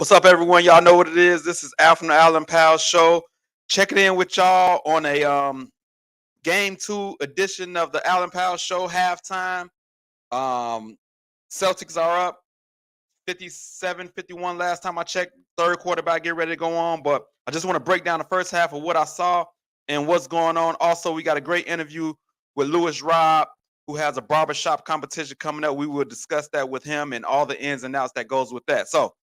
What's up, everyone? Y'all know what it is. This is Al from the Allen Powell Show. Checking in with y'all on a game 2 edition of the Allen Powell Show halftime. Celtics are up 57-51 last time I checked. Third quarter about to get ready to go on, but I just want to break down the first half of what I saw and what's going on. Also, we got a great interview with Louis Robb, who has a barbershop competition coming up. We will discuss that with him and all the ins and outs that goes with that. So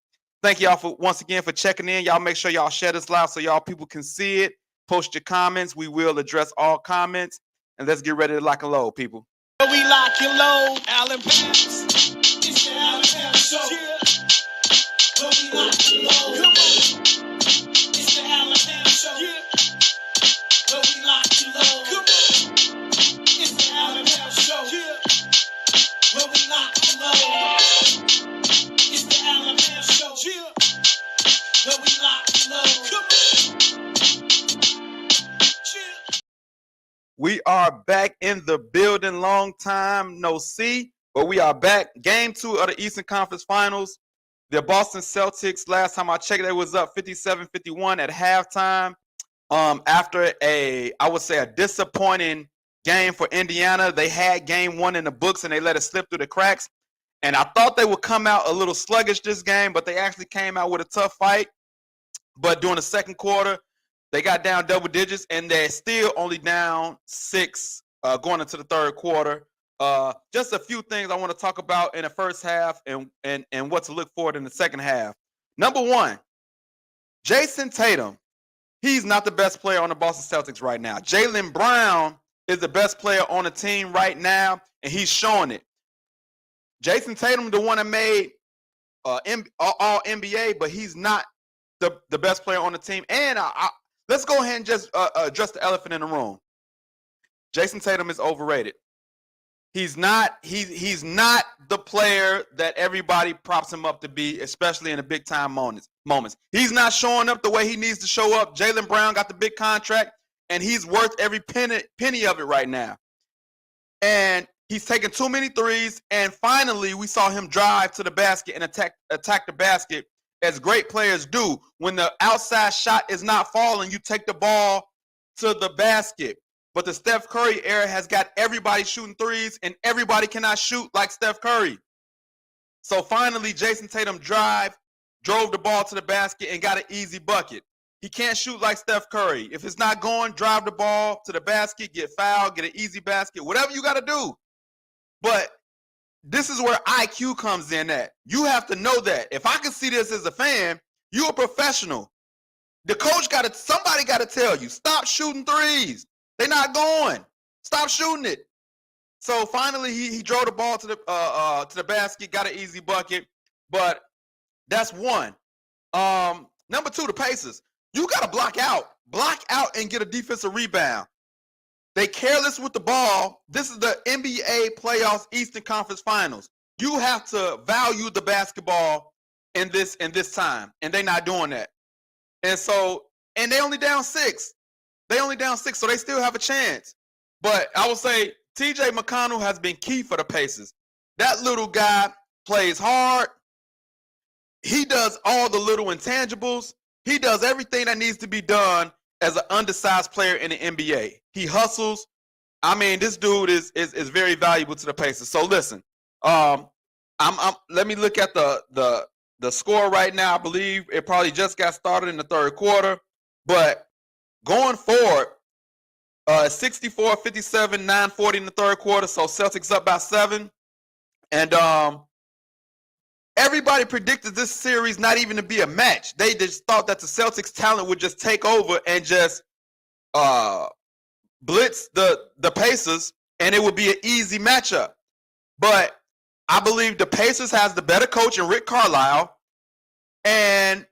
thank y'all for once again for checking in. Y'all make sure y'all share this live so y'all people can see it. Post your comments. We will address all comments. And let's get ready to lock and load, people. We lock and load, Allen Powell. It's the Allen Powell Show. Yeah. We lock and load. Come on. It's the Allen Powell Show. Yeah. We lock and load. Come on. It's the Allen Powell Show. Yeah. We lock and load. It's the Allen Powell Show. Yeah. We lock and load. Come on. Yeah. We are back in the building. Long time no see, but we are back. Game 2 of the Eastern Conference Finals. The Boston Celtics, last time I checked, they was up 57-51 at halftime. After I would say a disappointing game for Indiana. They had game 1 in the books and they let it slip through the cracks. And I thought they would come out a little sluggish this game, but they actually came out with a tough fight. But during the second quarter, they got down double digits, and they're still only down 6 going into the third quarter. Just a few things I want to talk about in the first half and what to look for in the second half. Number one, Jason Tatum. He's not the best player on the Boston Celtics right now. Jaylen Brown is the best player on the team right now, and he's showing it. Jason Tatum, the one that made all NBA, but he's not the best player on the team. And let's go ahead and just address the elephant in the room. Jason Tatum is overrated. He's not the player that everybody props him up to be, especially in the big time moments. He's not showing up the way he needs to show up. Jaylen Brown got the big contract, and he's worth every penny of it right now. And he's taking too many threes, and finally we saw him drive to the basket and attack the basket as great players do. When the outside shot is not falling, you take the ball to the basket. But the Steph Curry era has got everybody shooting threes, and everybody cannot shoot like Steph Curry. So finally, Jason Tatum drove the ball to the basket and got an easy bucket. He can't shoot like Steph Curry. If it's not going, drive the ball to the basket, get fouled, get an easy basket, whatever you got to do. But this is where IQ comes in at. You have to know that. If I can see this as a fan, you're a professional. The coach somebody got to tell you, stop shooting threes. They're not going. Stop shooting it. So finally, he drove the ball to the basket, got an easy bucket. But that's one. Number 2, the Pacers. You got to block out and get a defensive rebound. They careless with the ball. This is the NBA playoffs Eastern Conference Finals. You have to value the basketball in this time, and they're not doing that. And they only down 6. So they still have a chance. But I would say TJ McConnell has been key for the Pacers. That little guy plays hard. He does all the little intangibles. He does everything that needs to be done as an undersized player in the NBA. He hustles. I mean, this dude is very valuable to the Pacers. So listen, let me look at the score right now. I believe it probably just got started in the third quarter. But going forward, 64-57, 9:40 in the third quarter. So Celtics up by 7. And everybody predicted this series not even to be a match. They just thought that the Celtics talent would just take over and just blitz the Pacers, and it would be an easy matchup. But I believe the Pacers has the better coach in Rick Carlisle, and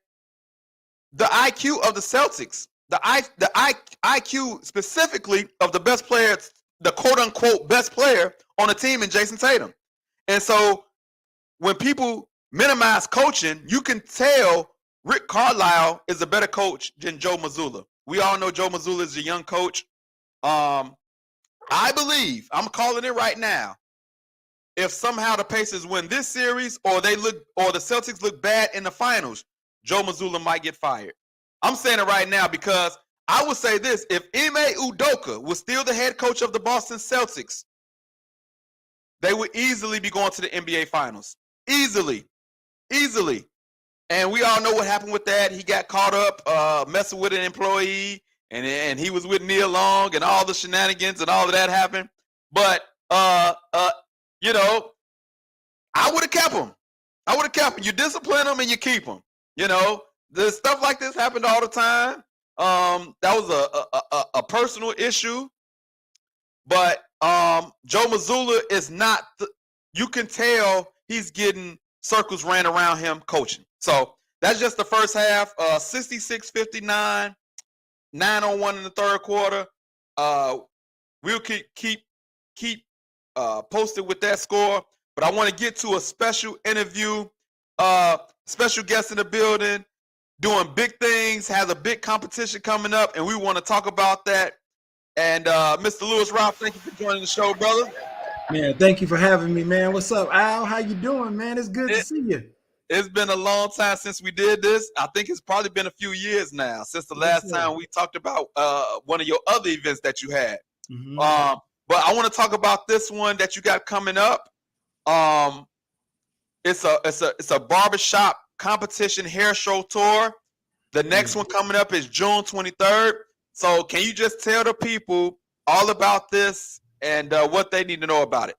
the IQ of the Celtics, the IQ specifically of the best player, the quote-unquote best player on the team in Jason Tatum. And so when people minimize coaching, you can tell Rick Carlisle is a better coach than Joe Mazzulla. We all know Joe Mazzulla is a young coach. I believe, I'm calling it right now, if somehow the Pacers win this series or the Celtics look bad in the finals, Joe Mazzulla might get fired. I'm saying it right now because I would say this: if Ime Udoka was still the head coach of the Boston Celtics, they would easily be going to the NBA Finals. Easily. And we all know what happened with that. He got caught up messing with an employee, and he was with Neil Long, and all the shenanigans and all of that happened. But you know, I would have kept him. You discipline them and you keep them. You know, the stuff like this happened all the time. That was a personal issue, but Joe Mazzulla is not. You can tell he's getting circles ran around him coaching. So that's just the first half. 66-59, 9-on-1 in the third quarter. We'll keep posted with that score. But I want to get to a special interview. Special guest in the building, doing big things, has a big competition coming up, and we want to talk about that. And Mr. Lewis Ralph, thank you for joining the show, brother. Man, thank you for having me, man. What's up, Al? How you doing, man? It's good to see you. It's been a long time since we did this. I think it's probably been a few years now since the last time we talked about one of your other events that you had. Mm-hmm. But I want to talk about this one that you got coming up. It's a barbershop competition hair show tour. The next one coming up is June 23rd. So can you just tell the people all about this and what they need to know about it?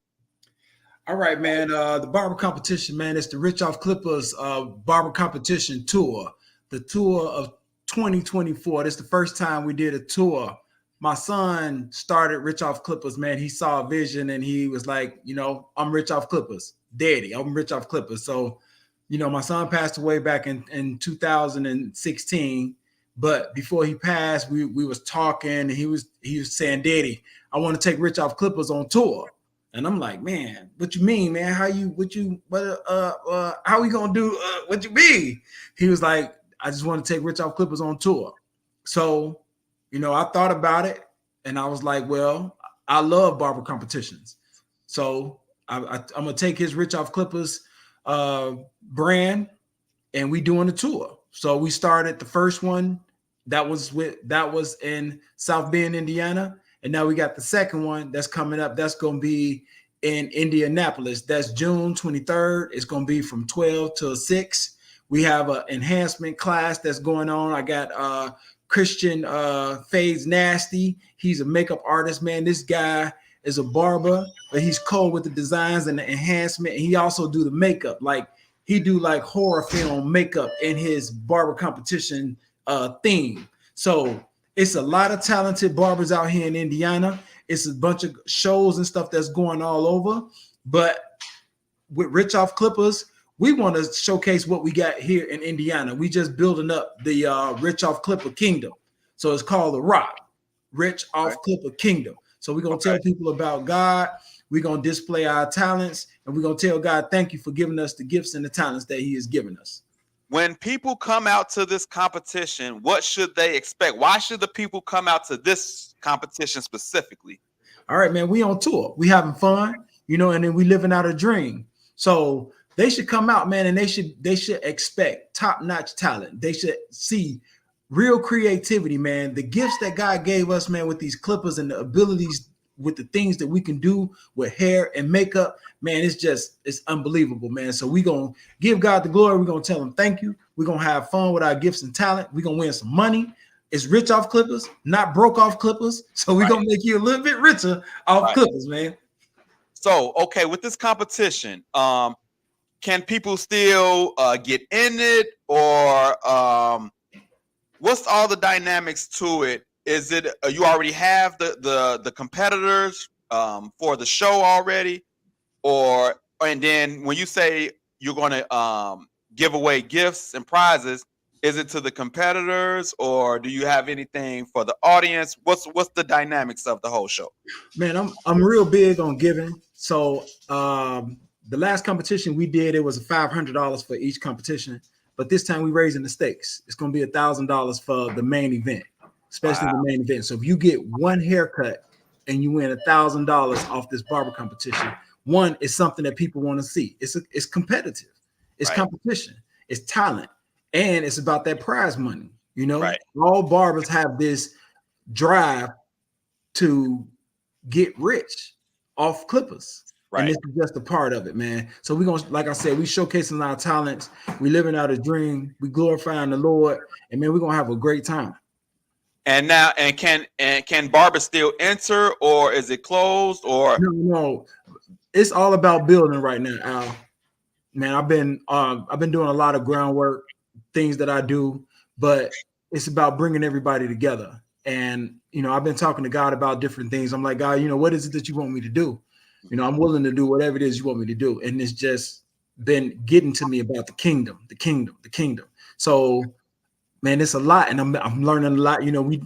All right, man. The barber competition, man, it's the Rich Off Clippers barber competition tour. The tour of 2024. This is the first time we did a tour. My son started Rich Off Clippers, man. He saw a vision and he was like, you know, I'm Rich Off Clippers. Daddy, I'm Rich Off Clippers. So, you know, my son passed away back in 2016. But before he passed, we was talking and he was saying, Daddy, I want to take Rich Off Clippers on tour. And I'm like, man, what you mean, man? How we gonna do what you mean? He was like, I just want to take Rich Off Clippers on tour. So, you know, I thought about it and I was like, well, I love barber competitions. So I'm gonna take his Rich Off Clippers brand and we doing a tour. So we started the first one that was in South Bend, Indiana. And now we got the second one that's coming up. That's going to be in Indianapolis. That's June 23rd. It's going to be from 12 to 6. We have an enhancement class that's going on. I got Christian Fades Nasty. He's a makeup artist, man. This guy is a barber, but he's cold with the designs and the enhancement. He also do the makeup. Like he do like horror film makeup in his barber competition theme. So it's a lot of talented barbers out here in Indiana. It's a bunch of shows and stuff that's going all over. But with Rich Off Clippers, we want to showcase what we got here in Indiana. We just building up the Rich Off Clipper Kingdom. So it's called the Rock, Rich Off Clipper Kingdom. So we're going to tell people about God. We're going to display our talents. And we're going to tell God, thank you for giving us the gifts and the talents that he has given us. When people come out to this competition, what should they expect? Why should the people come out to this competition specifically? All right, man, we on tour. We having fun, you know, and then we living out a dream. So they should come out, man, and they should expect top-notch talent. They should see real creativity, man. The gifts that God gave us, man, with these clippers and the abilities with the things that we can do with hair and makeup, man, it's unbelievable, man. So we're going to give God the glory. We're going to tell him thank you. We're going to have fun with our gifts and talent. We're going to win some money. It's rich off clippers, not broke off clippers. So we're going to make you a little bit richer off clippers, man. So, okay, with this competition, can people still get in it, or what's all the dynamics to it? Is it you already have the competitors for the show already, and then when you say you're going to give away gifts and prizes, is it to the competitors, or do you have anything for the audience? What's the dynamics of the whole show? Man, I'm real big on giving. So the last competition we did, it was $500 for each competition, but this time we're raising the stakes. It's going to be $1,000 for the main event. Especially the main event. So if you get one haircut and you win $1,000 off this barber competition, one is something that people want to see. It's competitive. It's competition. It's talent. and it's about that prize money. You know, Right. all barbers have this drive to get rich off clippers. Right. And this is just a part of it, man. So we're gonna, like I said, we showcasing our talents, we living out a dream, we glorifying the Lord, and man, we're gonna have a great time. And now, can barbers still enter, or is it closed? Or No, it's all about building right now, Al. Man, I've been doing a lot of groundwork, things that I do, but it's about bringing everybody together. And you know, I've been talking to God about different things. I'm like, God, you know, what is it that you want me to do? You know, I'm willing to do whatever it is you want me to do. And it's just been getting to me about the kingdom. So, man, it's a lot, and I'm learning a lot. You know, we've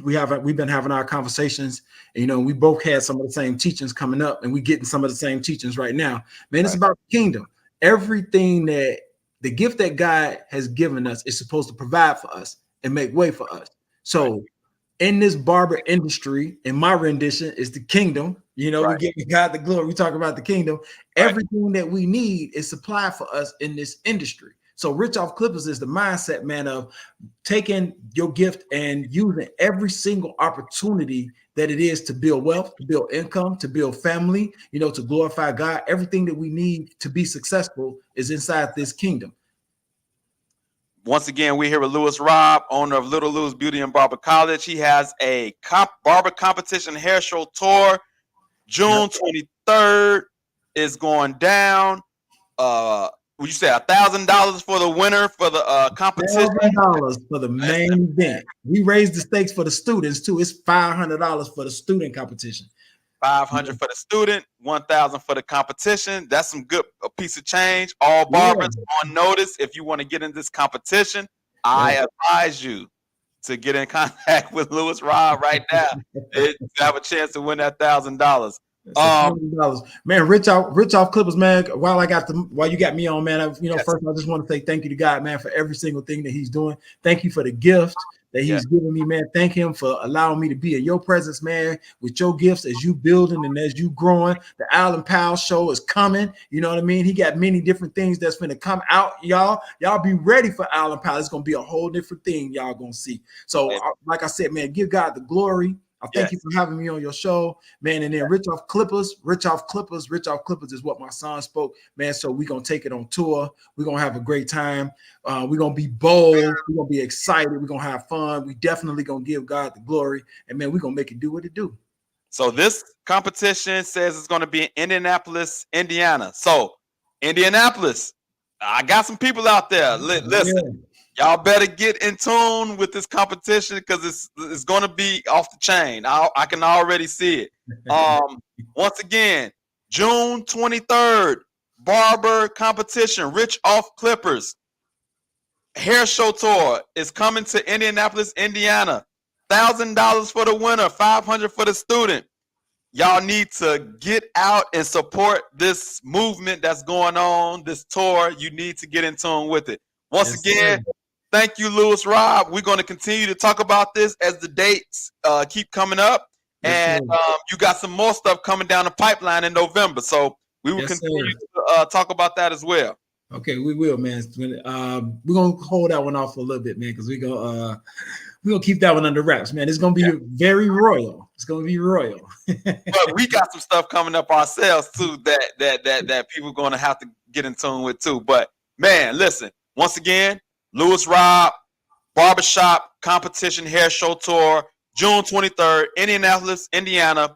been having our conversations, and you know, we both had some of the same teachings coming up, and we getting some of the same teachings right now. Man, it's about the kingdom. Everything that the gift that God has given us is supposed to provide for us and make way for us. So in this barber industry, in my rendition, is the kingdom. You know, we give God the glory. We talk about the kingdom. Everything that we need is supplied for us in this industry. So Rich Off Clippers is the mindset, man, of taking your gift and using every single opportunity that it is to build wealth, to build income, to build family, you know, to glorify God. Everything that we need to be successful is inside this kingdom. Once again, we're here with Lewis Robb, owner of Little Lou's Beauty and Barber College. He has a barber competition hair show tour. June 23rd is going down. Would you say $1,000 for the winner for the competition? $1,000 for the main event. We raised the stakes for the students too. It's $500 for the student competition. $500 for the student, $1,000 for the competition. That's some good piece of change. All barbers on notice. If you want to get in this competition, I advise you to get in contact with Lewis Robb right now. You have a chance to win that $1,000. Man, Rich Off Clippers, man. While you got me on, man, first I just want to say thank you to God, man, for every single thing that He's doing. Thank you for the gift that He's given me, man. Thank Him for allowing me to be in your presence, man, with your gifts as you building and as you growing. The Alan Powell show is coming. You know what I mean? He got many different things that's going to come out, y'all. Y'all be ready for Alan Powell. It's going to be a whole different thing y'all going to see. So, like I said, man, give God the glory. I thank you for having me on your show, man. And then Rich Off Clippers is what my son spoke, man. So we're going to take it on tour. We're going to have a great time. We're going to be bold. We're going to be excited. We're going to have fun. We definitely going to give God the glory. And, man, we're going to make it do what it do. So this competition says it's going to be in Indianapolis, Indiana. So Indianapolis, I got some people out there. Listen. Y'all better get in tune with this competition because it's going to be off the chain. I can already see it. Once again, June 23rd, barber competition, Rich Off Clippers. Hair show tour is coming to Indianapolis, Indiana. $1,000 for the winner, $500 for the student. Y'all need to get out and support this movement that's going on, this tour. You need to get in tune with it. Once again, thank you, Lewis Robb. We're going to continue to talk about this as the dates keep coming up. And you got some more stuff coming down the pipeline in November. So we will continue to talk about that as well. Okay, we will, man. We're going to hold that one off for a little bit, man, because we're going to keep that one under wraps, man. It's going to be very royal. It's going to be royal. But we got some stuff coming up ourselves, too, that people are going to have to get in tune with, too. But, man, listen, once again, Lewis Robb, Barbershop Competition Hair Show Tour, June 23rd, Indianapolis, Indiana,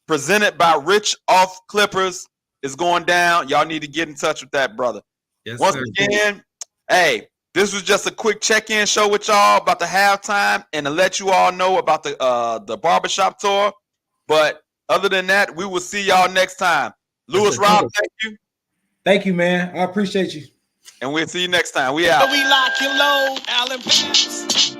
presented by Rich Off Clippers, is going down. Y'all need to get in touch with that, brother. Once again, hey, this was just a quick check-in show with y'all about the halftime and to let you all know about the Barbershop Tour. But other than that, we will see y'all next time. Lewis Robb, thank you. Thank you, man. I appreciate you. And we'll see you next time. We out. We lock and load, Alan Powell.